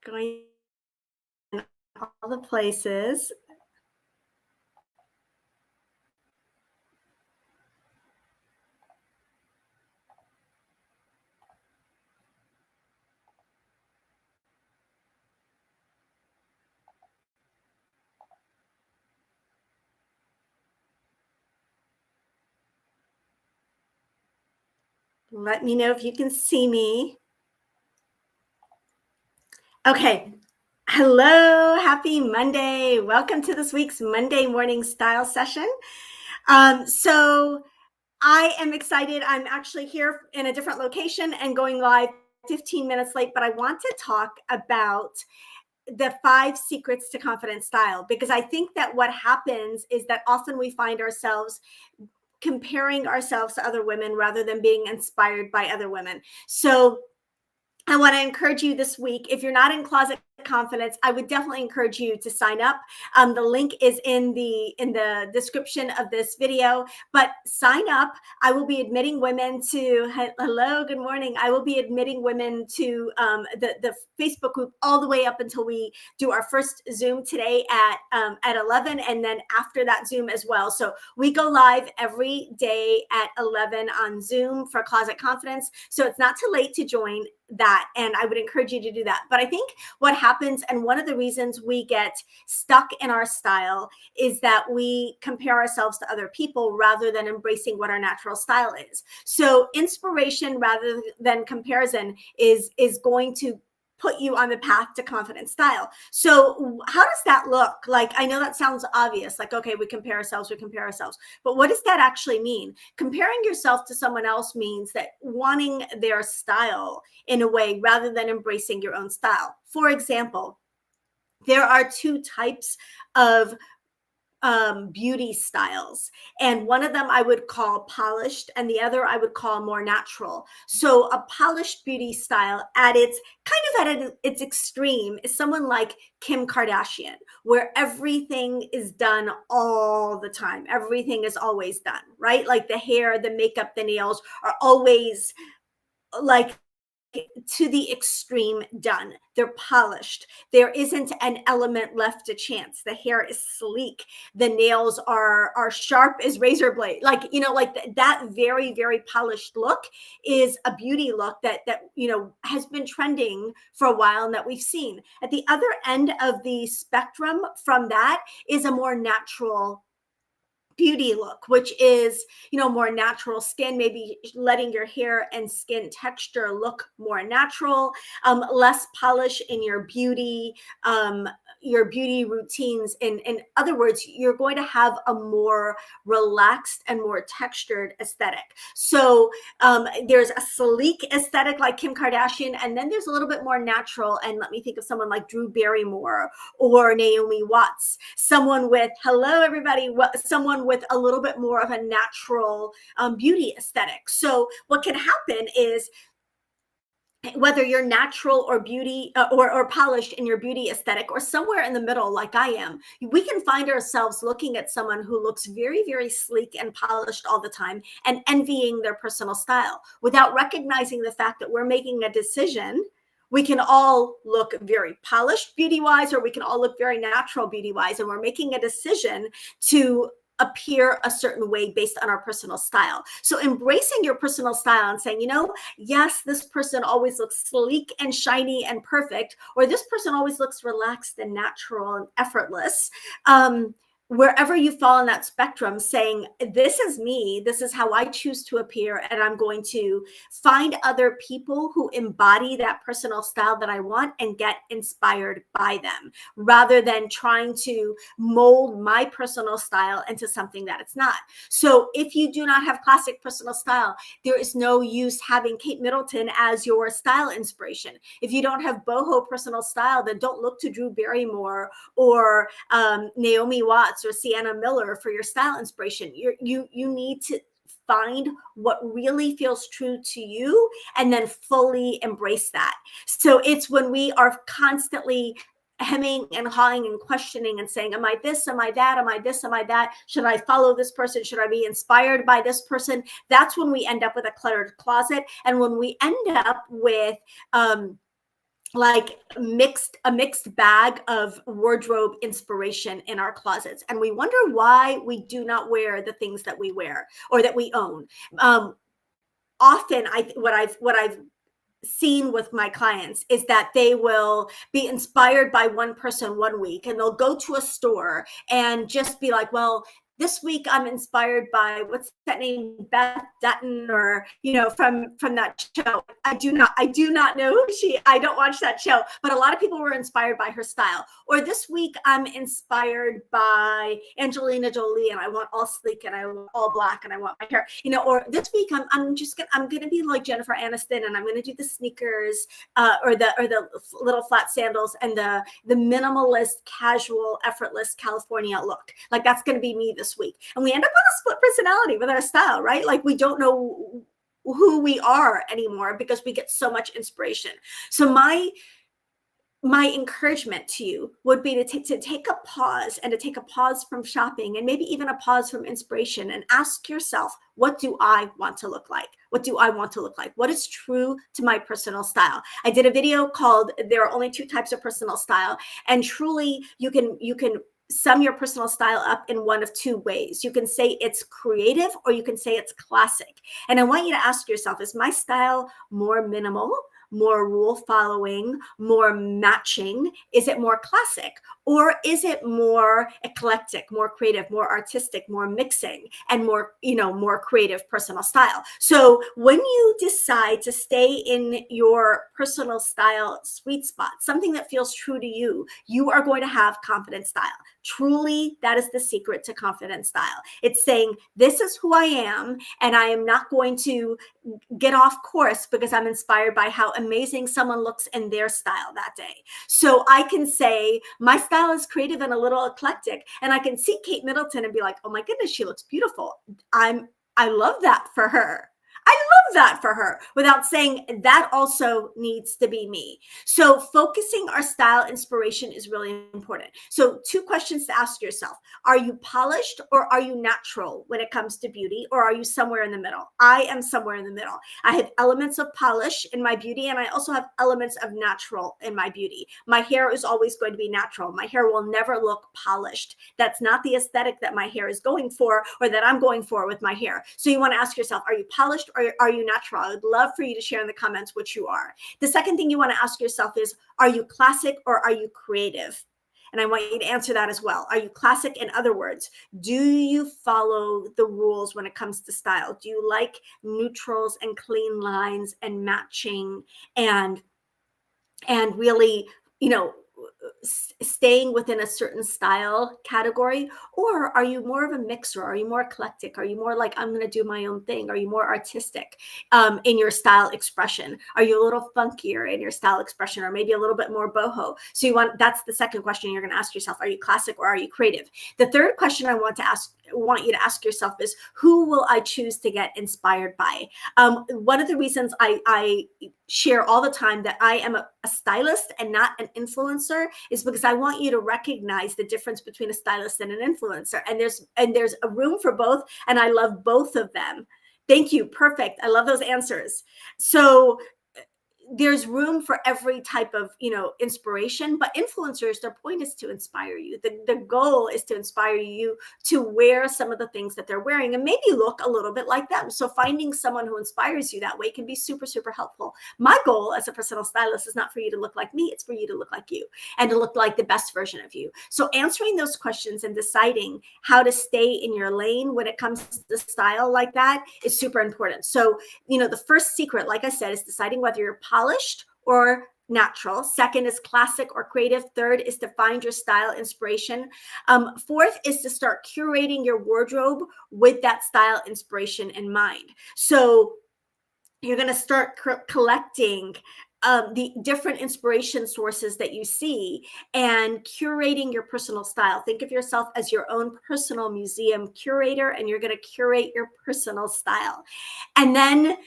Going all the places. Let me know if you can see me. Okay. Hello, happy Monday. Welcome to this week's Monday morning style session. So I am excited. I'm actually here in a different location and going live 15 minutes late, but I want to talk about the 5 secrets to confident style, because I think that what happens is that often we find ourselves comparing ourselves to other women rather than being inspired by other women. So I want to encourage you this week. If you're not in Closet Confidence, I would definitely encourage you to sign up. The link is in the description of this video. But sign up. I will be admitting women to hello, good morning. I will be admitting women to the Facebook group all the way up until we do our first Zoom today at 11, and then after that Zoom as well. So we go live every day at 11 on Zoom for Closet Confidence. So it's not too late to join that, and I would encourage you to do that. But I think what happens, and one of the reasons we get stuck in our style, is that we compare ourselves to other people rather than embracing what our natural style is. So inspiration rather than comparison is going to put you on the path to confident style. So how does that look? Like, I know that sounds obvious, like, okay, we compare ourselves, but what does that actually mean? Comparing yourself to someone else means that wanting their style in a way rather than embracing your own style. For example, there are 2 types of beauty styles, and one of them I would call polished and the other I would call more natural. So a polished beauty style at its extreme is someone like Kim Kardashian, where everything is done all the time. Everything is always done, right? Like the hair, the makeup, the nails are always like to the extreme done. They're polished. There isn't an element left to chance. The hair is sleek. The nails are sharp as razor blade. Like, like that very, very polished look is a beauty look that has been trending for a while and that we've seen. At the other end of the spectrum from that is a more natural beauty look, which is, more natural skin, maybe letting your hair and skin texture look more natural, less polish in your beauty routines. In other words, you're going to have a more relaxed and more textured aesthetic. So there's a sleek aesthetic like Kim Kardashian, and then there's a little bit more natural. And let me think of someone like Drew Barrymore or Naomi Watts, someone with, hello everybody, someone with a little bit more of a natural beauty aesthetic. So what can happen is, whether you're natural or beauty or polished in your beauty aesthetic, or somewhere in the middle like I am, we can find ourselves looking at someone who looks very, very sleek and polished all the time and envying their personal style without recognizing the fact that we're making a decision. We can all look very polished beauty wise, or we can all look very natural beauty wise, and we're making a decision to appear a certain way based on our personal style. So embracing your personal style and saying, yes, this person always looks sleek and shiny and perfect, or this person always looks relaxed and natural and effortless. Wherever you fall in that spectrum, saying, this is me, this is how I choose to appear, and I'm going to find other people who embody that personal style that I want and get inspired by them, rather than trying to mold my personal style into something that it's not. So if you do not have classic personal style, there is no use having Kate Middleton as your style inspiration. If you don't have boho personal style, then don't look to Drew Barrymore or Naomi Watts or Sienna Miller for your style inspiration. You need to find what really feels true to you and then fully embrace that. So it's when we are constantly hemming and hawing and questioning and saying, am I this? Am I that? Am I this? Am I that? Should I follow this person? Should I be inspired by this person? That's when we end up with a cluttered closet. And when we end up with like a mixed bag of wardrobe inspiration in our closets, and we wonder why we do not wear the things that we wear or that we own. um, Often what I've seen with my clients is that they will be inspired by one person one week, and they'll go to a store and just be like, well, this week I'm inspired by, what's that name, Beth Dutton, or from that show. I do not know who I don't watch that show, but a lot of people were inspired by her style. Or this week I'm inspired by Angelina Jolie, and I want all sleek, and I want all black, and I want my hair, or this week I'm gonna be like Jennifer Aniston, and I'm gonna do the sneakers, or the little flat sandals, and the minimalist, casual, effortless California look. Like, that's gonna be me this week. And we end up on a split personality with our style, right? Like, we don't know who we are anymore because we get so much inspiration. So my encouragement to you would be to take a pause, and to take a pause from shopping, and maybe even a pause from inspiration, and ask yourself, what do I want to look like? What do I want to look like? What is true to my personal style? I did a video called "There Are Only Two Types of Personal Style," and truly you can sum your personal style up in one of two ways. You can say it's creative, or you can say it's classic. And I want you to ask yourself, is my style more minimal, more rule following, more matching? Is it more classic? Or is it more eclectic, more creative, more artistic, more mixing, and more creative personal style? So when you decide to stay in your personal style sweet spot, something that feels true to you, you are going to have confident style. Truly, that is the secret to confident style. It's saying, this is who I am, and I am not going to get off course because I'm inspired by how amazing someone looks in their style that day. So I can say my style is creative and a little eclectic, and I can see Kate Middleton and be like, oh my goodness, she looks beautiful. I love that for her. I love that for her, without saying that also needs to be me. So focusing our style inspiration is really important. So 2 questions to ask yourself. Are you polished, or are you natural when it comes to beauty, or are you somewhere in the middle? I am somewhere in the middle. I have elements of polish in my beauty, and I also have elements of natural in my beauty. My hair is always going to be natural. My hair will never look polished. That's not the aesthetic that my hair is going for, or that I'm going for with my hair. So you want to ask yourself, are you polished, or are you natural? I would love for you to share in the comments which you are. The second thing you want to ask yourself is, are you classic, or are you creative? And I want you to answer that as well. Are you classic? In other words, do you follow the rules when it comes to style? Do you like neutrals and clean lines and matching, and really, staying within a certain style category? Or are you more of a mixer? Are you more eclectic? Are you more like, I'm going to do my own thing? Are you more artistic in your style expression? Are you a little funkier in your style expression, or maybe a little bit more boho? So that's the second question you're going to ask yourself. Are you classic, or are you creative? The third question I want you to ask yourself is, who will I choose to get inspired by? One of the reasons I share all the time that I am a stylist and not an influencer is because I want you to recognize the difference between a stylist and an influencer. And there's a room for both, and I love both of them. Thank you. Perfect. I love those answers. So there's room for every type of inspiration, but influencers, their point is to inspire you. The goal is to inspire you to wear some of the things that they're wearing, and maybe look a little bit like them. So finding someone who inspires you that way can be super, super helpful. My goal as a personal stylist is not for you to look like me, it's for you to look like you, and to look like the best version of you. So answering those questions and deciding how to stay in your lane when it comes to style like that is super important. So the first secret, like I said, is deciding whether you're polished or natural. Second is classic or creative. Third is to find your style inspiration. Fourth is to start curating your wardrobe with that style inspiration in mind. So you're going to start collecting the different inspiration sources that you see, and curating your personal style. Think of yourself as your own personal museum curator, and you're going to curate your personal style. And then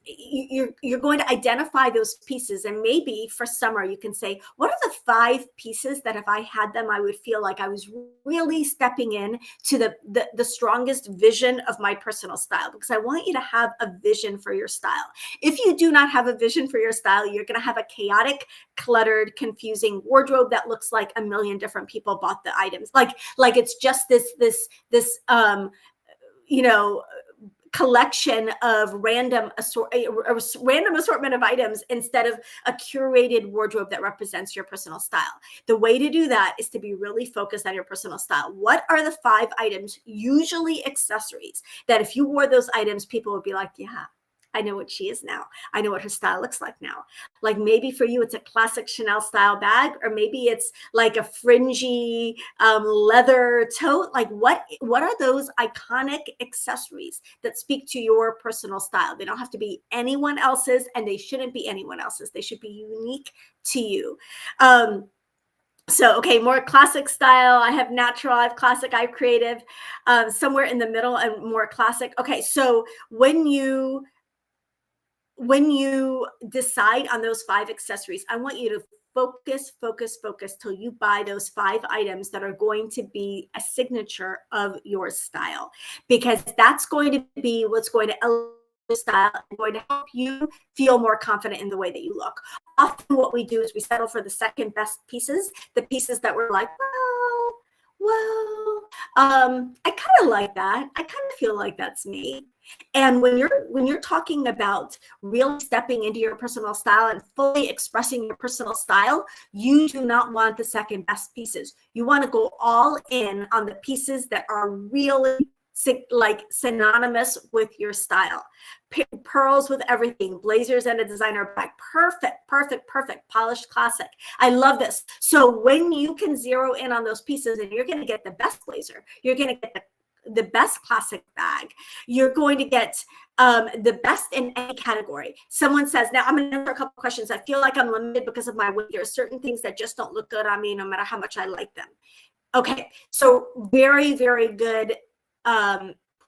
you're going to identify those pieces. And maybe for summer, you can say, what are the 5 pieces that if I had them, I would feel like I was really stepping in to the strongest vision of my personal style? Because I want you to have a vision for your style. If you do not have a vision for your style, style, you're going to have a chaotic, cluttered, confusing wardrobe that looks like a million different people bought the items. Like it's just this you know, collection of random assortment of items instead of a curated wardrobe that represents your personal style. The way to do that is to be really focused on your personal style. What are the 5 items, usually accessories, that if you wore those items, people would be like, yeah, I know what she is now. I know what her style looks like now. Like maybe for you, it's a classic Chanel style bag, or maybe it's like a fringy leather tote. Like what are those iconic accessories that speak to your personal style? They don't have to be anyone else's, and they shouldn't be anyone else's. They should be unique to you. So, okay, more classic style. I have natural, I have classic, I have creative, somewhere in the middle and more classic. Okay, so when you decide on those 5 accessories, I want you to focus till you buy those 5 items that are going to be a signature of your style, because that's going to be what's going to elevate your style and going to help you feel more confident in the way that you look. Often what we do is we settle for the second best pieces, the pieces that we're like, well, I kind of like that. I kind of feel like that's me. And when you're talking about really stepping into your personal style and fully expressing your personal style, you do not want the second best pieces. You want to go all in on the pieces that are really like synonymous with your style. Pearls with everything, blazers and a designer bag. Perfect. Polished classic. I love this. So when you can zero in on those pieces, and you're going to get the best blazer, you're going to get the best classic bag, you're going to get the best in any category. Someone says, now I'm going to answer a couple questions. I feel like I'm limited because of my weight. There are certain things that just don't look good on me, no matter how much I like them. Okay, so very good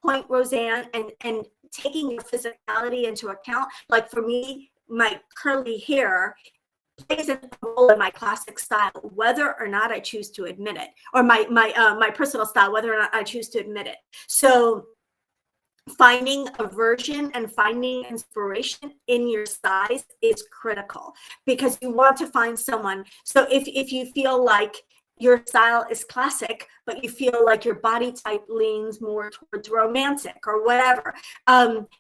point, Roseanne, and taking your physicality into account. Like for me, my curly hair plays a role in my classic style, whether or not I choose to admit it, or my personal style, whether or not I choose to admit it. So finding a version and finding inspiration in your size is critical, because you want to find someone. So if you feel like your style is classic, but you feel like your body type leans more towards romantic or whatever,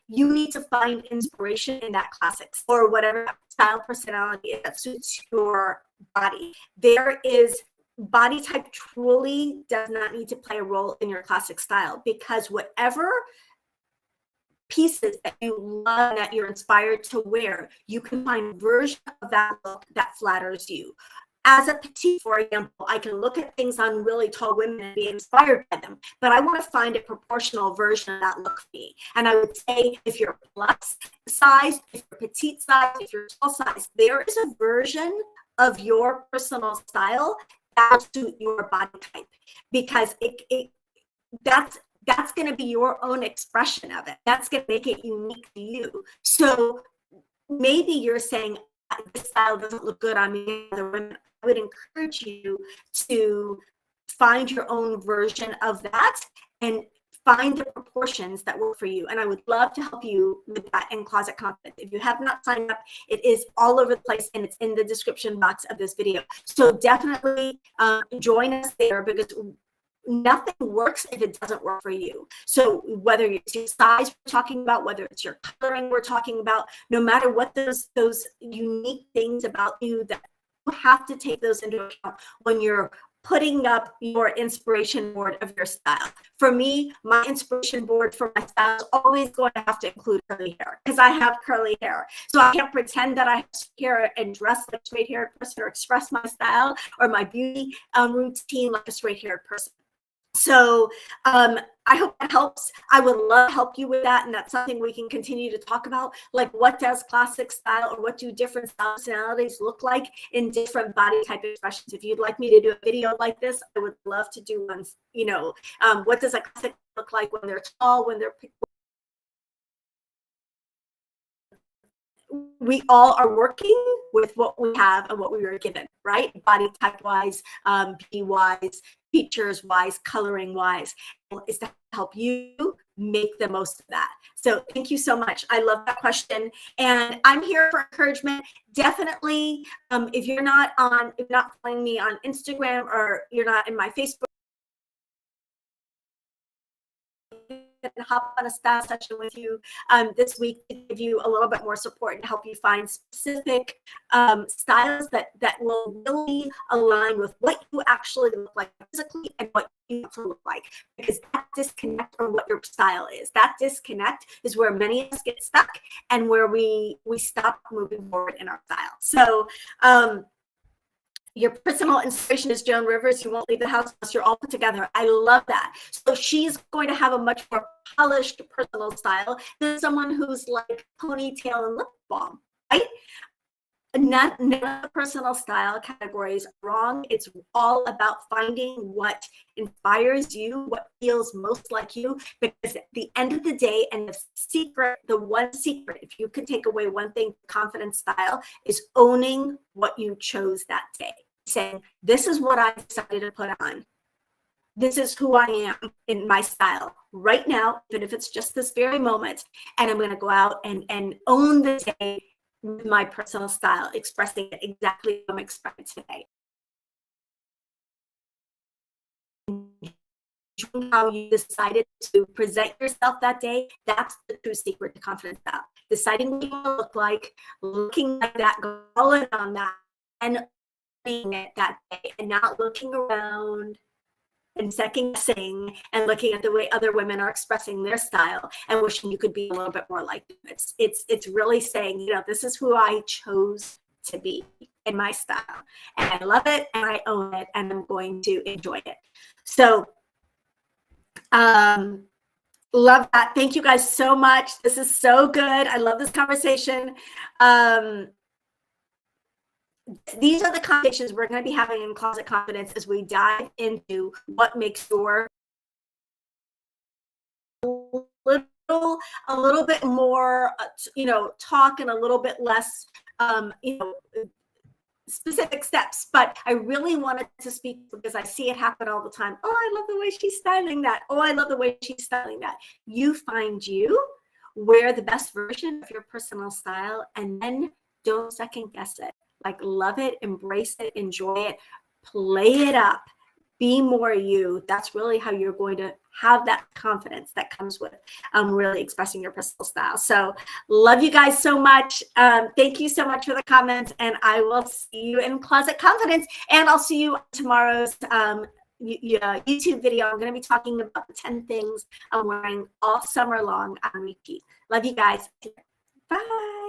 you need to find inspiration in that classics or whatever style personality that suits your body. There is body type truly does not need to play a role in your classic style, because whatever pieces that you love, that you're inspired to wear, you can find a version of that look that flatters you. As a petite, for example, I can look at things on really tall women and be inspired by them, but I want to find a proportional version of that look for me. And I would say if you're plus size, if you're petite size, if you're tall size, there is a version of your personal style that will suit your body type, because that's going to be your own expression of it. That's going to make it unique to you. So maybe you're saying, this style doesn't look good on me. I would encourage you to find your own version of that and find the proportions that work for you. And I would love to help you with that in Closet Confidence. If you have not signed up, it is all over the place, and it's in the description box of this video. So definitely join us there, because nothing works if it doesn't work for you. So whether it's your size we're talking about, whether it's your coloring we're talking about, no matter what those unique things about you, that you have to take those into account when you're putting up your inspiration board of your style. For me, my inspiration board for my style is always going to have to include curly hair, because I have curly hair. So I can't pretend that I have hair and dress like a straight haired person, or express my style or my beauty routine like a straight haired person. So I hope that helps. I would love to help you with that, and that's something we can continue to talk about. Like, what does classic style, or what do different style personalities look like in different body type expressions? If you'd like me to do a video like this, I would love to do one. You know, what does a classic look like when they're tall, when they're we all are working with what we have and what we were given, right? Body type wise, beauty wise, features wise, coloring wise, is to help you make the most of that. So thank you so much. I love that question. And I'm here for encouragement. Definitely, if you're not following me on Instagram or you're not in my Facebook, and hop on a style session with you this week to give you a little bit more support and help you find specific styles that will really align with what you actually look like physically and what you want to look like. Because that disconnect from what your style is, that disconnect is where many of us get stuck and where we stop moving forward in our style. So your personal inspiration is Joan Rivers. You won't leave the house unless you're all put together. I love that. So she's going to have a much more polished personal style than someone who's like ponytail and lip balm, right? None of the personal style categories are wrong. It's all about finding what inspires you, what feels most like you, because at the end of the day, and the one secret, if you could take away one thing, confidence style, is owning what you chose that day. Saying, this is what I decided to put on. This is who I am in my style right now, even if it's just this very moment. And I'm going to go out and own the day with my personal style, expressing it exactly how I'm expressing today. How you decided to present yourself that day, that's the true secret to confidence style. Deciding what you want to look like, looking like that, going on that, and being it that day, and not looking around and second guessing and looking at the way other women are expressing their style and wishing you could be a little bit more like them. It's really saying, you know, this is who I chose to be in my style, and I love it, and I own it, and I'm going to enjoy it. So love that. Thank you guys so much. This is so good. I love this conversation. These are the conversations we're going to be having in Closet Confidence as we dive into what makes your a little bit more, talk and a little bit less, specific steps. But I really wanted to speak because I see it happen all the time. Oh, I love the way she's styling that. Oh, I love the way she's styling that. You find you, wear the best version of your personal style, and then don't second guess it. Like, love it, embrace it, enjoy it, play it up, be more you. That's really how you're going to have that confidence that comes with really expressing your personal style. So love you guys so much. Thank you so much for the comments, and I will see you in Closet Confidence, and I'll see you on tomorrow's YouTube video. I'm going to be talking about the 10 things I'm wearing all summer long on repeat. Love you guys. Bye.